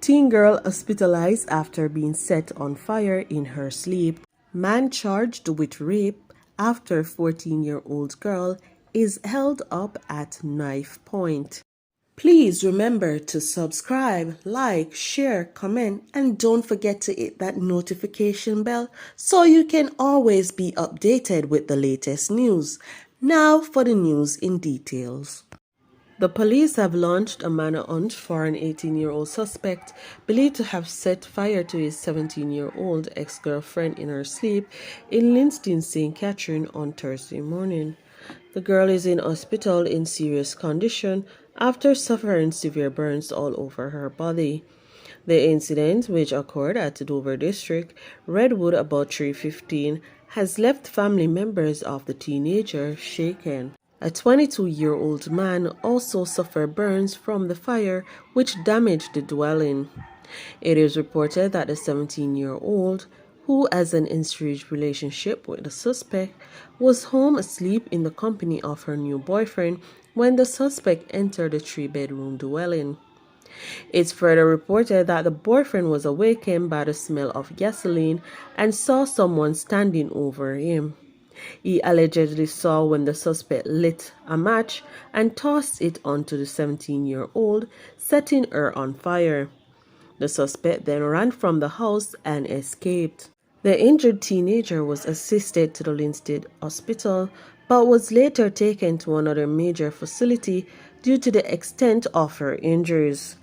Teen girl hospitalized after being set on fire in her sleep. Man charged with rape after 14-year-old girl is held up at knife point. Please remember to subscribe, like, share, comment, and don't forget to hit that notification bell so you can always be updated with the latest news. Now for the news in details. The police have launched a manhunt for an 18-year-old suspect believed to have set fire to his 17-year-old ex-girlfriend in her sleep in Linston, St. Catherine on Thursday morning. The girl is in hospital in serious condition after suffering severe burns all over her body. The incident, which occurred at Dover District, Redwood about 3:15, has left family members of the teenager shaken. A 22-year-old man also suffered burns from the fire, which damaged the dwelling. It is reported that the 17-year-old, who has an estranged relationship with the suspect, was home asleep in the company of her new boyfriend when the suspect entered the three-bedroom dwelling. It's further reported that the boyfriend was awakened by the smell of gasoline and saw someone standing over him. He allegedly saw when the suspect lit a match and tossed it onto the 17-year-old, setting her on fire. The suspect then ran from the house and escaped. The injured teenager was assisted to the Linstead Hospital, but was later taken to another major facility due to the extent of her injuries.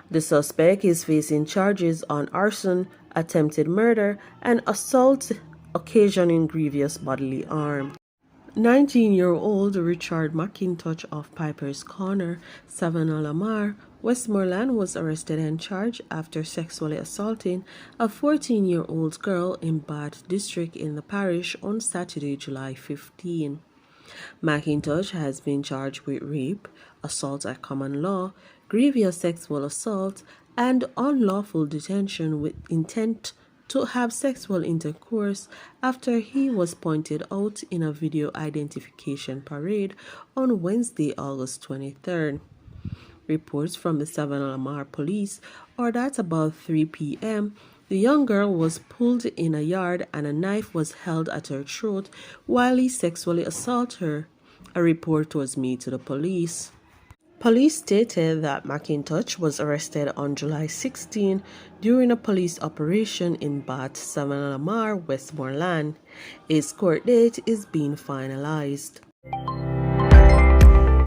The suspect is facing charges on arson, attempted murder, and assault occasioning grievous bodily harm. 19-year-old Richard McIntosh of Piper's Corner, Savannah Lamar, Westmoreland was arrested and charged after sexually assaulting a 14-year-old girl in Bath District in the parish on Saturday, July 15. McIntosh has been charged with rape, assault at common law, grievous sexual assault, and unlawful detention with intent to have sexual intercourse after he was pointed out in a video identification parade on Wednesday, August 23rd. Reports from the Savannah Lamar police are that about 3 p.m., the young girl was pulled in a yard and a knife was held at her throat while he sexually assaulted her. A report was made to the police. Police stated that McIntosh was arrested on July 16 during a police operation in Bath, Savannah Lamar, Westmoreland. His court date is being finalized.